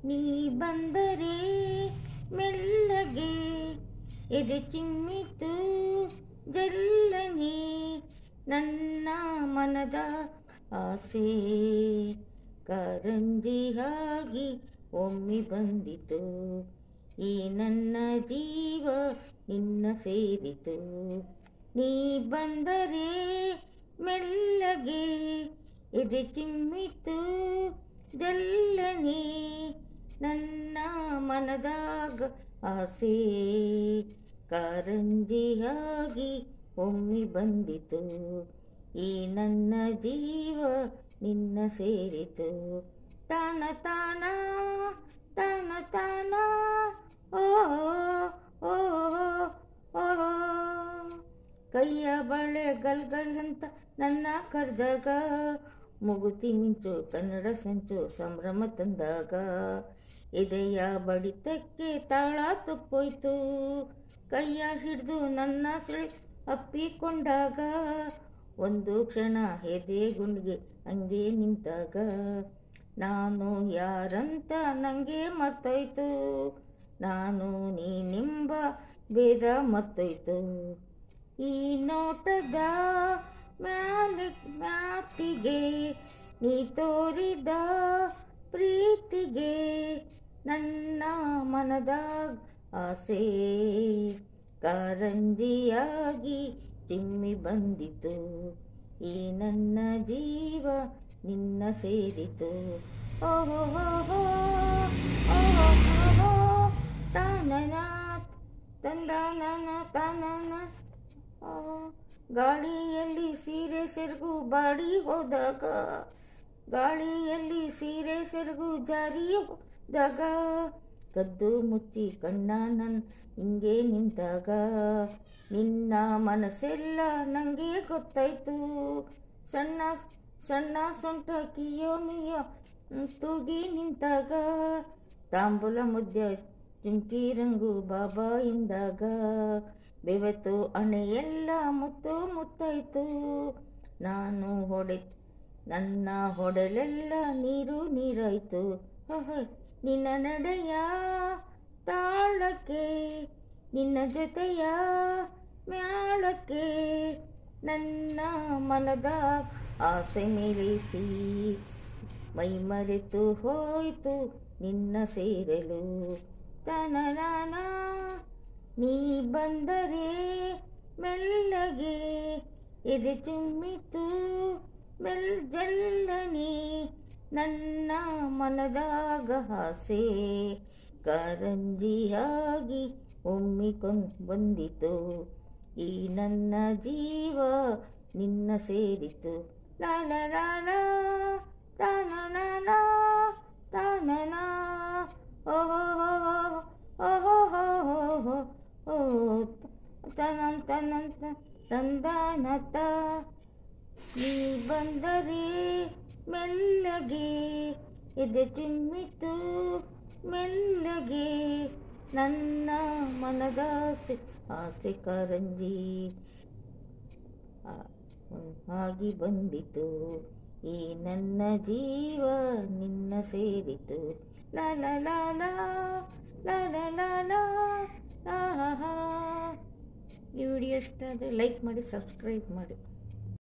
ನೀ ಬಂದರೆ ಮೆಲ್ಲಗೆ ಎದೆ ಚಿಮ್ಮಿತು ಜಲ್ಲನೆ ನನ್ನ ಮನದ ಆಸೆ ಕಾರಂಜಿಯಾಗಿ ಒಮ್ಮೆ ಬಂದಿತು ಈ ನನ್ನ ಜೀವ ನಿನ್ನ ಸೇರಿತು ನೀ ಬಂದರೆ ಮೆಲ್ಲಗೆ ಎದೆ ಚಿಮ್ಮಿತು ಜಲ್ಲನೆ ನನ್ನ ಮನದಾಗ ಆಸೆ ಕಾರಂಜಿಯಾಗಿ ಒಮ್ಮೆ ಬಂದಿತು ಈ ನನ್ನ ಜೀವ ನಿನ್ನ ಸೇರಿತು ತಾನ ತಾನ ತಾನ ತಾನ ಓ ಓ ಓ ಕೈಯ ಬಳೆ ಗಲ್ಗಲ್ ಅಂತ ನನ್ನ ಕರೆದಾಗ ಮುಗುತಿ ಮಿಂಚು ಕನ್ನಡ ಸಂಚು ಸಂಭ್ರಮ ತಂದಾಗ ಎದೆಯ ಬಡಿತಕ್ಕೆ ತಾಳ ತಪ್ಪೋಯ್ತು ಕೈಯ ಹಿಡಿದು ನನ್ನ ಸೆಳೆ ಅಪ್ಪಿಕೊಂಡಾಗ ಒಂದು ಕ್ಷಣ ಎದೆ ಗುಂಡಿಗೆ ಹಂಗೆ ನಿಂತಾಗ ನಾನು ಯಾರಂತ ನನಗೆ ಮರ್ತೋಯ್ತು ನಾನು ನೀನೆಂಬ ಭೇದ ಮರ್ತೋಯ್ತು ಈ ನೋಟದ ಮ್ಯಾತಿಗೆ ನೀ ತೋರಿದ ಪ್ರೀತಿಗೆ ನನ್ನ ಮನದಾಗ ಆಸೆ ಕಾರಂಜಿಯಾಗಿ ಚಿಮ್ಮಿ ಬಂದಿತು ಈ ನನ್ನ ಜೀವ ನಿನ್ನ ಸೇರಿತು ಓಹೋ ಓಹೋ ತಾನನ ತಂದಾನನ ತಾನನ ಗಾಳಿಯಲ್ಲಿ ಸೀರೆ ಸೆರಗು ಬಾಡಿ ಹೋದಾಗ ಗಾಳಿಯಲ್ಲಿ ಸೀರೆ ಸೆರಗು ಜಾರಿ ಹೋದಾಗ ಕದ್ದು ಮುಚ್ಚಿ ಕಣ್ಣ ನನ್ನ ಹಿಂಗೆ ನಿಂತಾಗ ನಿನ್ನ ಮನಸ್ಸೆಲ್ಲ ನನಗೆ ಗೊತ್ತಾಯ್ತು ಸಣ್ಣ ಸಣ್ಣ ಸೊಂಟ ಕಿಯೋ ಮಿಯೋ ತೂಗಿ ನಿಂತಾಗ ತಾಂಬೂಲ ಮುದ್ದೆ ಚುಂಕಿ ರಂಗು ಬಾಬಾ ಎಂದಾಗ ಬೆವೆತು ಹಣೆಯೆಲ್ಲ ಮುತ್ತು ಮುತ್ತಾಯ್ತು ನಾನು ನನ್ನ ಹೊಡೆಲೆಲ್ಲ ನೀರು ನೀರಾಯ್ತು ನಿನ್ನ ನಡೆಯ ತಾಳಕ್ಕೆ ನಿನ್ನ ಜೊತೆಯ ಮ್ಯಾಳಕ್ಕೆ ನನ್ನ ಮನದ ಆಸೆ ಮೇಲಿಸಿ ಮೈ ಮರೆತು ಹೋಯ್ತು ನಿನ್ನ ಸೇರಲು ತನನ ನೀ ಬಂದರೆ ಮೆಲ್ಲಗೆ ಎದೆ ಚುಮ್ಮಿತು ಜಲ್ಲನೆ ನನ್ನ ಮನದಾಗ ಆಸೆ ಕಾರಂಜಿಯಾಗಿ ಒಮ್ಮಿಕೊಂಡು ಬಂದಿತು ಈ ನನ್ನ ಜೀವ ನಿನ್ನ ಸೇರಿತು ಲಾಲ ಲಾಲ ತಾನನ ತಾನನ ಓಹೋ ಓಹೋ ಓ ತನಂ ತನಂ ತಂದಾನತ ನೀ ಬಂದರೆ ಮೆಲ್ಲಗೆ ಎದೆ ಚಿಮ್ಮಿತು ಮೆಲ್ಲಗೆ ನನ್ನ ಮನದ ಆಸೆ ಕಾರಂಜಿ ಆಗಿ ಬಂದಿತು ಈ ನನ್ನ ಜೀವ ನಿನ್ನ ಸೇರಿತು ಲಾಲ ಲಾಲ ಲಾಲ ಲಾಲ ಈ ವಿಡಿಯೋ ಇಷ್ಟ ಆದರೆ ಲೈಕ್ ಮಾಡಿ ಸಬ್ಸ್ಕ್ರೈಬ್ ಮಾಡಿ.